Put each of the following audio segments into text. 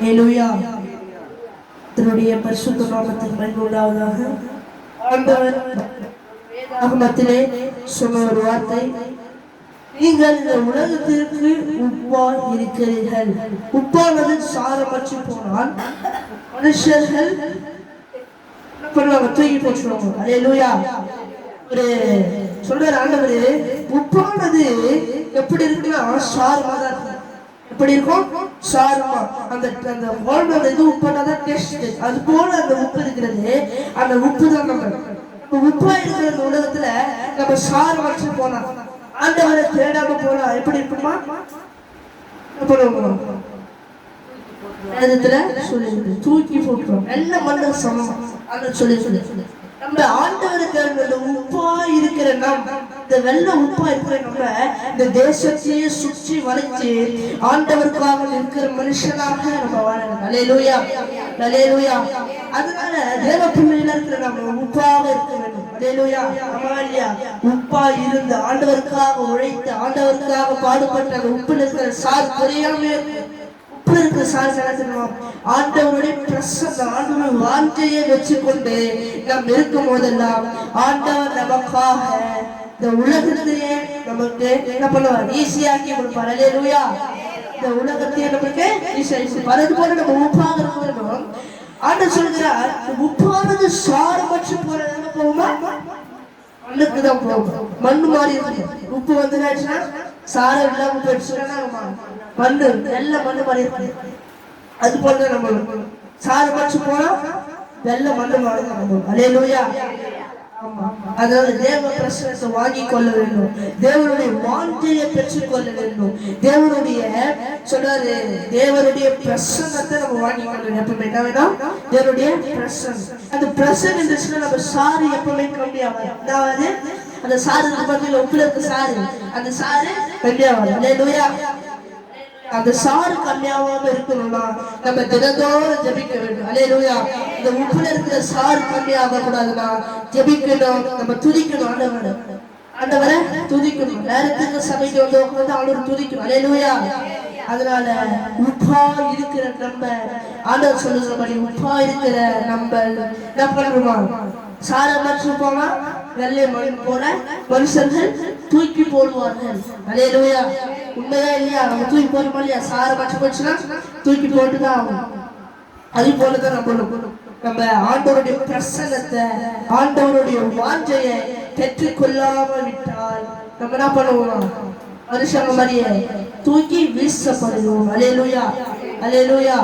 ஹல்லேலூயா. தன்னுடைய பரிசுத்த நாமத்துக்கு மகிமை உண்டாவதாக. ஆண்டவர் வேதாகமத்திலே சொன்ன ஒரு வார்த்தை, நீங்கள் இந்த உலகத்திற்கு உப்பாய் இருக்கிறீர்கள். உப்பானது சாரமற்று போனால் மனுஷர்கள் தூக்கி போட்டுருவாங்க. ஹல்லேலூயா. ஒரு சொல்ற ஆண்டவர், உப்பானது எப்படி இருக்குன்னா சாரமா தான் இருக்கும். எப்படி இருக்கும்? சாரமா. அந்த அந்த வாழ்ந்த இது உப்பானதான் டேஸ்ட். அது போல அந்த உப்பு இருக்கிறது. அந்த உப்பு தான் நம்ம உப்பா இருக்கிற இந்த உலகத்துல நம்ம சாரமற்று போனா, ஆண்டவரை தேடாம போனா எப்படி இருக்குமா? தூக்கி போட்டுருவோம். நல்ல மண்ணு சமம் சொல்லி நம்ம ஆண்டவருக்கு உப்பா இருக்கிற இந்த வெள்ள உப்பா இருக்கிற நம்ம இந்த தேசத்தையே சுற்றி வளைச்சு ஆண்டவருக்காக இருக்கிற மனுஷனாக நம்ம வாழணும். ஹல்லேலூயா, ஹல்லேலூயா. அதனால தேவ பிள்ளையில இருக்கிற நம்ம உப்பாக இருக்க வேண்டும். ஹல்லேலூயா. அமாலியா உப்பா இருந்து ஆண்டவருக்காக உழைத்து ஆண்டவருக்காக பாடுபட்ட அந்த உப்புல இருக்கிற சார் குறையாம ஆண்டவருடைய பிரசன்ன ஆண்டவருடைய வாஞ்சையை வச்சுக்கொண்டு நாம் இருக்கும் போதெல்லாம் ஆண்டவர் நமக்காக இந்த உலகத்தையே நமக்கு என்ன பண்ணுவார்? ஈஸியாக்கி கொடுப்பார். ஹல்லேலூயா. இந்த உலகத்தையே நமக்கு ஈஸியாக்கி அது போல நம்ம உப்பாக இருக்க வேண்டும். ஆண்டவர் சொல்கிறார், உப்பானது சாரமற்று போறது போகுமா? மண்ணுக்குதான் போகும். மண்ணு மாறி இருக்கு. உப்பு வந்துச்சுன்னா சாரம் இல்லாம போயிடுச்சுன்னா மண்ணு வெள்ள மண்ணு மாறி இருக்கு. அது போல நம்ம சாரமற்று போனா வெள்ள மண்ணு மாறி நம்ம. ஹல்லேலூயா. அதனால தேவ பிரசனத்தை வாங்கி கொள்ள வேண்டும். தேவனுடைய வாஞ்சையை பெற்றுக் கொள்ள வேண்டும். தேவனுடைய சொல்றாரு, தேவனுடைய பிரசன்னத்தை நம்ம வாங்கி கொள்ள வேண்டும். எப்பவுமே என்ன வேணும்? தேவனுடைய பிரசன்னம். அந்த பிரசன்னம் இருந்துச்சுன்னா நம்ம சாரு எப்பவுமே கம்மியாகாது. அதாவது அந்த சாரு பக்கத்துல உப்புல இருக்க சாரு, அந்த சாரு கம்மியாகாது. ஹல்லேலூயா. அந்த சாறு கம்மியாவாம இருக்கணும்னா நம்ம தினந்தோறும் ஜெபிக்க வேண்டும். ஹல்லேலூயா. இந்த உப்புல இருக்கிற சாறு கம்மியாக கூடாதுன்னா ஜெபிக்கணும், நம்ம துதிக்கணும். ஆண்டவரை துதிக்கணும். நேரத்துக்கு சபைக்கு வந்து ஆண்டவர் துதிக்கணும். ஹல்லேலூயா. அதனால உப்பா இருக்கிற நம்ம ஆண்டவர் சொல்லுகிறபடி உப்பா இருக்கிற நம்ம என்ன பண்றோமா? சாரமற்று போனா வெள்ளை மண் போல மனுஷர்கள் தூக்கி போடுவார்கள். ஹல்லேலூயா. உண்மையா இல்லையா? நம்ம தூக்கி போடுமா இல்லையா? சாரமற்று போச்சுன்னா தூக்கி போட்டுதான் ஆகும். அது போலதான் நம்ம ஆண்டவருடைய பிரசன்னத்தை ஆண்டவருடைய வாஞ்சையை பெற்றுக் கொள்ளாம விட்டால் நம்ம என்ன பண்ணுவோம்? மனுஷங்க மாதிரியே தூக்கி வீசப்படுவோம். ஹல்லேலூயா, ஹல்லேலூயா.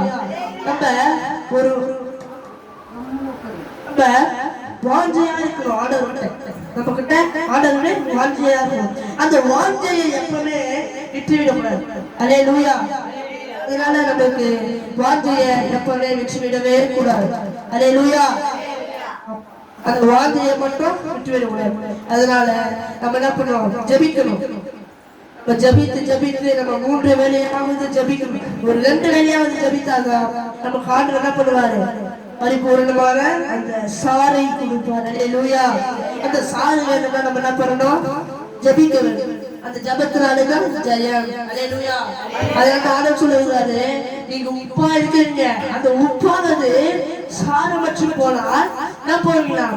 நம்ம ஒரு நம்ம வாஞ்சையா இருக்கணும். ஆண்டவர்கிட்ட நம்ம கிட்ட ஆண்டவருடைய வாஞ்சையா இருக்கணும். அந்த வாஞ்சையை எப்பவுமே விட்டுவிடக்கூடாது. ஹல்லேலூயா. அதனால நமக்கு வாஞ்சையை எப்பவுமே விட்டுவிடவே கூடாது. ஹல்லேலூயா. அந்த வாஞ்சையை மட்டும் விட்டுவிடக்கூடாது. அதனால நம்ம என்ன பண்ணுவோம்? ஜெபிக்கணும். ஜபித்து ஜபித்து நம்ம 3 வேலையாவது ஜபிக்கணும். ஒரு 2 வேலையாவது ஜபித்தாதான் நம்ம ஆண்டவர் என்ன பண்ணுவாரு? பரிபூர்ணமான அந்த சாரை கொடுப்பார். ஹல்லேலூயா. அந்த சாறு வேணும்னா நம்ம என்ன பண்ணணும்? ஜபிக்க வேண்டும். அந்த ஜபத்தினாலதான் ஜெயம். ஹல்லேலூயா. அதனால ஆண்டவர் சொல்லுகிறாரு, நீங்க உப்பா இருக்கீங்க. அந்த உப்பானது சாரமற்று போனால் என்ன போகலாம்?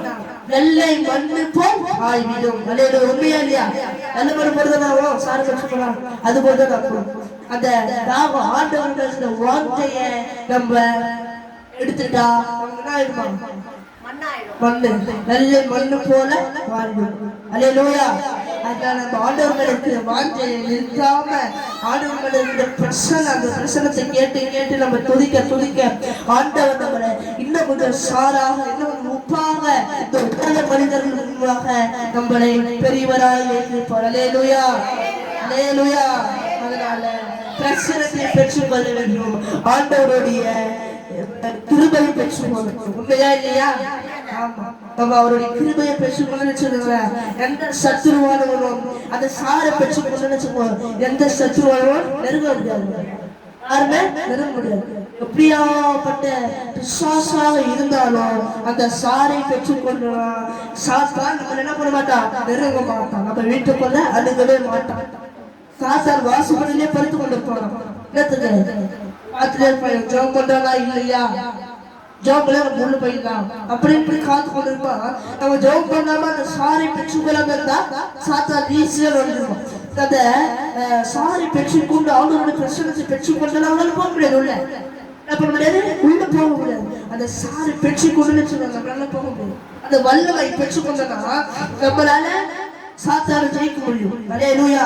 வெள்ளை மண்ணு போல் ஆய்விடும். ஹல்லேலூயா. உண்மையா இல்லையா? நல்ல மண்ணு போடுறதுனாலும் சாரமற்று போலாம். அது போலதான் அந்த தாகம் ஆண்டவருடைய வார்த்தையை நம்ம எடுத்துட்டா மண்ணு நல்ல மண்ணு போல வாழ்வோம். ஹல்லேலூயா. அதனால நம்ம ஆண்டவர்களுக்கு வாஞ்சையை நிற்காம ஆண்டவர்களுடைய அந்த பிரசனத்தை கேட்டு கேட்டு நம்ம துதிக்க துதிக்க ஆண்டவர் நம்மளை இன்னும் கொஞ்சம் சாராக இன்னும் உப்பாக இந்த உலக மனிதர்கள் மூலமாக நம்மளை பெரியவராய் வைத்திருப்பார். ஹல்லேலூயா, ஹல்லேலூயா. அதனால பிரசனத்தை பெற்றுக்கொள்ள வேண்டும். ஆண்டவருடைய கிருபையை பெற்றுக்கொள்ளணும். உண்மையா இல்லையா? ஆமா. நம்ம அவருடைய கிருபையை பெற்றுக்கொள்ளணும்னு சொல்லுங்க. எந்த சத்துருவானவனும் அந்த சாரை பெற்றுக்கொள்ளணும்னு சொல்லுவோம். எந்த சத்துருவானவனும் நெருங்க முடியாது. யாருமே நெருங்க முடியாது. எப்படியாப்பட்ட விசுவாசாக இருந்தாலும் அந்த சாரை பெற்றுக்கொள்ளணும். சாத்தான் நம்ம என்ன பண்ண மாட்டான்? நெருங்க மாட்டான். நம்ம வீட்டுக்குள்ள அணுகவே மாட்டான். சாத்தான் வாசுபடியிலே பறித்து கொண்டு போறான். என்னத்துக்கு? ஆத்திரர் பையன் ஜோம் பண்றானா இல்லையா, ஜோம்ல முள்ளு போயிடலாம் அப்படி இப்படி காத்து கொண்டிருப்பான். நம்ம ஜோம் பண்ணாம அந்த சாரி பெற்றுக்கொள்ளாம இருந்தா சாத்தான் ஈஸியா வந்துடுவோம். அந்த சாரி பெற்றுக்கொண்டு அவங்களோட பிரச்சனை பெற்றுக்கொண்டாலும் அவங்களால போக முடியாது, உள்ள பண்ண முடியாது, உள்ள போக முடியாது. அந்த சாரி பெற்றுக்கொண்டு சொல்லுவாங்க நம்மளால போக முடியாது. அந்த வல்லமை பெற்றுக்கொண்டனா நம்மளால சாத்தான ஜெயிக்க முடியும். அல்லேலூயா.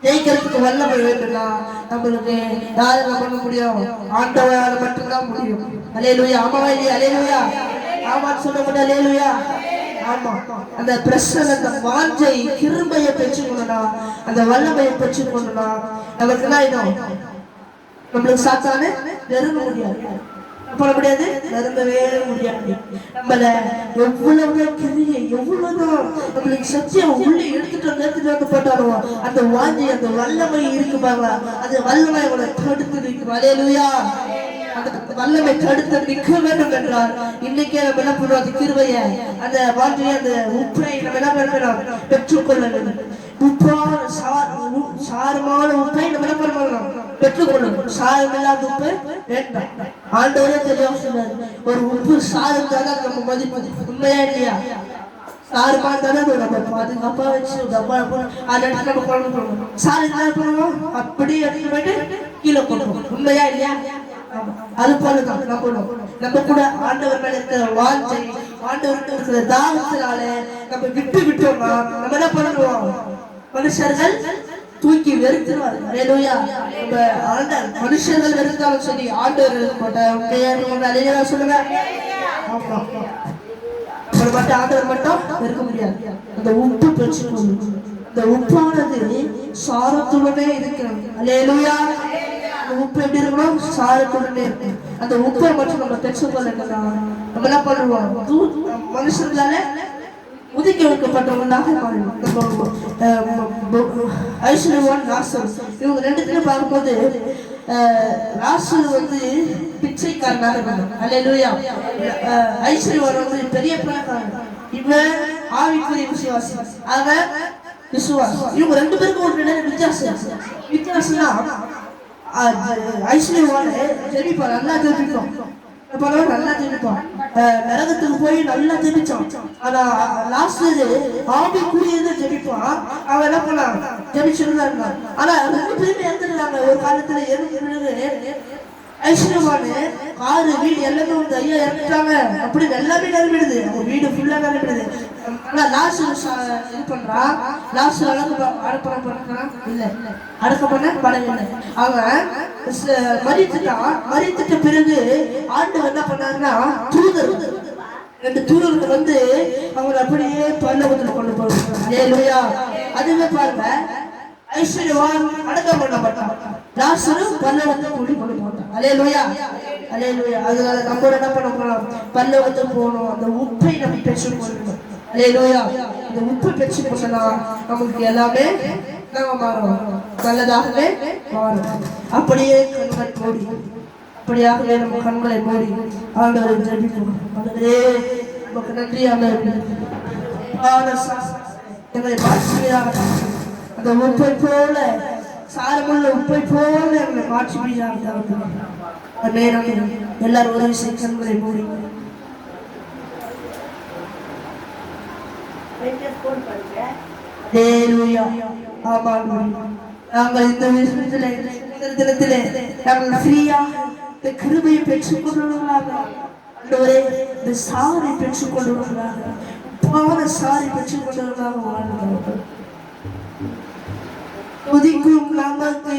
ஜெயிக்கிறதுக்கு வல்லமை வேண்டும்னா நம்மளுக்கு யாரால பண்ண முடியும், ஆண்டவரால மட்டும்தான் முடியும். அல்லேலூயா. ஆமாவா இல்லையா? அல்லேலூயா. ஆமான்னு சொல்ல முடியாது. அல்லேலூயா. ஆமா. அந்த பிரச்சனை, அந்த வாஞ்சை கிருபையை பெற்றுக்கொள்ளணும், அந்த வல்லமையை பெற்றுக்கொள்ளணும். நமக்கு என்ன ஆயிடும், நம்மளுக்கு சாத்தானே நெருங்க முடியாது, பண்ண முடியாது, நெருங்கவே முடியாது. நம்மள எவ்வளவு கிரியை எவ்வளவுதான் நம்மளுக்கு சத்தியம் உள்ளே எடுத்துட்டு வந்து போட்டாலும் அந்த வாஞ்சி அந்த வல்லமை இருக்கு பாருங்க, அந்த வல்லமை அவளை தடுத்து நிற்கும். அல்லேலூயா. அந்த வல்லமை தடுத்து நிற்க வேண்டும் என்றால் இன்னைக்கே நம்ம என்ன பண்ணுவோம், அந்த கிருபையை அந்த வாஞ்சியை அந்த உப்பை நம்ம என்ன பண்ணணும், பெற்றுக்கொள்ள வேண்டும். உப்பான சாரமான உப்பை நம்ம என்ன பண்ணணும், பெற்றுக்கொள்ளணும். சாரம் இல்லாத உப்பு வேண்டாம். ஆண்டவரே தெளிவாக சொன்னார், ஒரு உப்பு சாரம் தானே நம்ம மதிப்பு. உண்மையா இல்லையா? சாரமா தானே நம்ம பாதுகாப்பா வச்சு டப்பா அதை எடுத்து நம்ம குழம்பு போடணும். சாரம் என்ன பண்ணுவோம், அப்படியே எடுத்து போயிட்டு கீழே போடுவோம். உண்மையா இல்லையா? அது போலதான் நம்ம கூட ஆண்டவர் மேல இருக்கிற வாஞ்சை, ஆண்டவருக்கு இருக்கிற தாகத்தினால நம்ம விட்டு விட்டோம்னா நம்ம என்ன பண்ணுவோம், மனுஷர்கள் தூக்கி வெறுத்துருவாரு. அல்லேலூயா. நம்ம ஆண்டவர் மனுஷர்கள் வெறுத்தாலும் சரி, ஆண்டவர் வெறுக்க சொல்லுங்க. ஆமா, நம்ம மட்டும் ஆண்டவர் மட்டும் வெறுக்க முடியாது. அந்த உப்பு பிரச்சனை, அந்த உப்பானது சாரத்துடனே இருக்கிறது. அல்லேலூயா. அந்த உப்பு எப்படி இருக்கணும், சாரத்துடனே இருக்கும். அந்த உப்பை மட்டும் நம்ம பெற்றுக்கொள்ள நம்ம என்ன பண்ணுவோம், மனுஷர்களால உதிக்க வைக்கப்பட்டவங்களாக ஐஸ்வர்யவான் லாசர், இவங்க ரெண்டுத்தையும் பார்க்கும்போது லாசர் வந்து பிச்சைக்காரனாக இருந்தாங்க. அல்லேலூயா. ஐஸ்வர்யவான் வந்து பெரிய பணக்காரன், இவன் ஆவிக்குரிய விசுவாசி, அவன் விசுவாசி. இவங்க ரெண்டு பேருக்கும் ஒரு வித்தியாசம்னா ஐஸ்வர்யவான் ஜெபிப்பான், நல்லா ஜெபிப்பான், நல்லா ஜெபிப்பான், நரகத்துக்கு போய் நல்லா ஜெபிச்சான். ஆனா லாஸ்ட் ஆவி கூடியதை ஜெபிப்பான். அவன் என்ன பண்ணான், ஜெபிச்சுதான் இருந்தான். ஆனா ரெண்டு பேருமே இறந்துடுறாங்க ஒரு காலத்துல. ஐஸ்வர்யவானு காரு வீடு எல்லாமே வந்து ஐயா இறந்துட்டாங்க, அப்படி எல்லாமே நிரம்பிடுது, அவங்க வீடு ஃபுல்லா நிரம்பிடுது. ஆனா லாஸ்ட் இது பண்றான், லாஸ்ட் அடக்கம் பண்றான் இல்ல, அடக்கம் பண்ண படம் இல்லை. அவன் மறித்துட்டான். மறித்துட்ட பிறகு ஆண்டவர் என்ன பண்ணாருன்னா, தூதர் ரெண்டு தூதர்கள் வந்து அவங்க அப்படியே பரலோகத்துல கொண்டு போவாங்க. அல்லேலூயா. அதுவே பாருங்க, ஐஸ்வர்யவான் அடக்கம் பண்ணப்பட்டான், லாசரு பரலோகத்தை கொண்டு போட்டான். அல்லேலூயா. அல்லேலூயா. அதனால நம்ம என்ன பண்ண போறோம், பரலோகத்துக்கு போகணும். அந்த உப்பை நம்ம பெற்றுக்கொள்ளணும். அல்லேலூயா. இந்த உப்பு பெற்றுக்கொள்ளனா நமக்கு எல்லாமே நம்ம மாறும், நல்லதாகவே மாறும். அப்படியே கண்கள் மூடி, அப்படியாகவே நம்ம கண்களை மூடி ஆண்டவரை ஜெபிப்போம். ஆண்டவரே நமக்கு நன்றி. ஆண்டவரே எங்களை மாற்றுவீராக, அந்த உப்பை போல, சாரமுள்ள உப்பை போல எங்களை மாற்றுவீராக. நேரம் எல்லாரும் ஒரு விஷயம் கண்களை மூடி நாங்கள் இந்த தினத்திலே நாங்கள் ஃப்ரீயாக இந்த கிருபையை பெற்றுக் கொள்வதாக, இந்த சாரை பெற்றுக் கொள்வதாக, பாவ சாரை பெற்றுக் கொள்வதாக வாழ்ந்தவர்கள். துதிக்கும் நமக்கு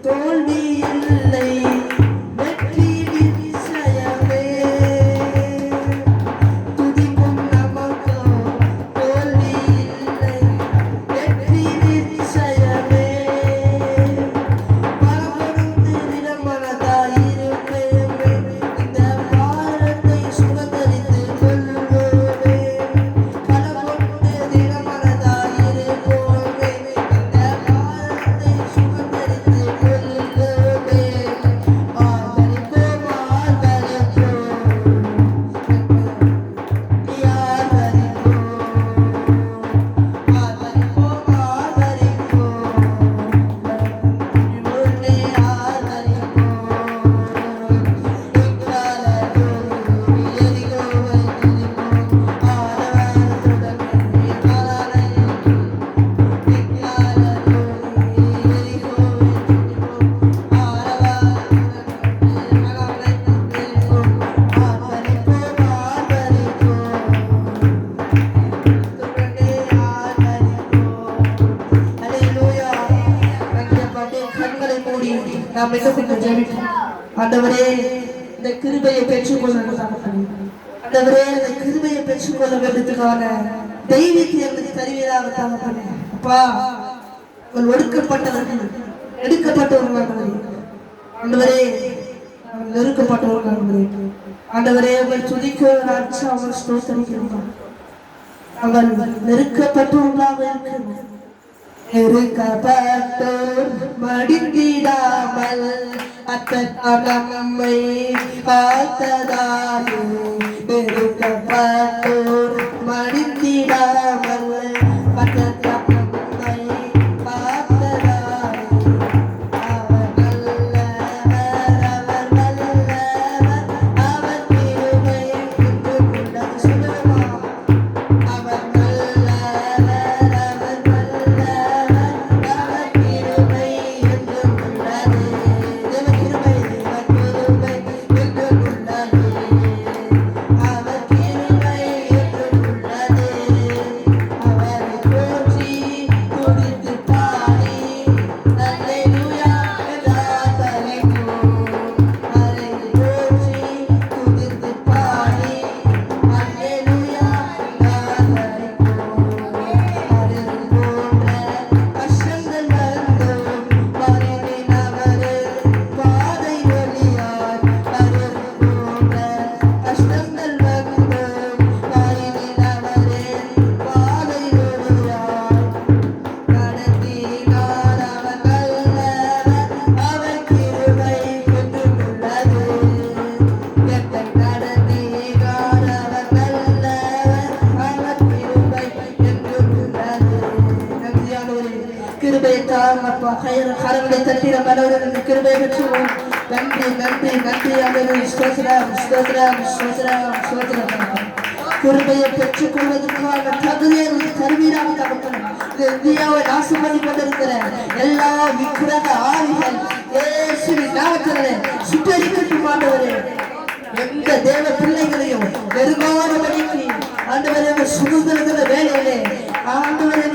தோல்வி இல்லை, வெற்றி நிச்சயமே. துதிக்கும் நமக்கு தோல்வி இல்லை, வெற்றி நிச்சயமே. பலமொன்று தினமனதாயிருப்பேமே, இந்த பாரத்தை சுகந்தரித்து கொள்வோமே. பலமொன்று தினமனதாயிருப்போமே, இந்த பாரத்தை சுகந்தரித்து கொள்வோமே. ஆண்டவரே இந்த கிருபையை பெற்றுக்கொள்ள ஆண்டவரே இந்த கிருபையை பெற்றுக்கொள்ள வேண்டியதுக்கான தெய்வீக எங்களுக்கு தருவீராக தகப்பனே. அப்பா உங்கள் ஒடுக்கப்பட்டவர்கள் எடுக்கப்பட்டவர்கள் ஆண்டவரே நெருக்கப்பட்டவர்கள் ஆண்டவரே உங்கள் துதிக்க ராஜா அவர் ஸ்தோத்திரிக்கிறோம். அவன் நெருக்கப்பட்டவர்களாக இருக்கிறோம். நெருக்கப்பட்டோர் மடிந்திடாமல் நம்மை காத்ததாலே நெருக்கப்பட்டோர் மடிந்திடாமல் கரங்களை தட்டி நம்ம கிருபை பெற்றுவோம். நன்றி நன்றி நன்றி ஆண்டவரே. ஸ்தோத்திரம் ஸ்தோத்திரம் ஸ்தோத்திரம் ஸ்தோத்திரம். கிருபையை பெற்றுக் கொள்வதற்கான தகுதியை தருவீராக தகப்பனே. இந்தியாவை நாசம் பண்ணி கொண்டிருக்கிற எல்லா விக்கிரக ஆவிகள் இயேசுவின் நாமத்திலே சுட்டரிக்கட்டும் ஆண்டவரே. எந்த தேவ பிள்ளைகளையும் நெருங்காதபடிக்கு ஆண்டவரே சுதந்திரத்துல வேலையிலே ஆண்டவரே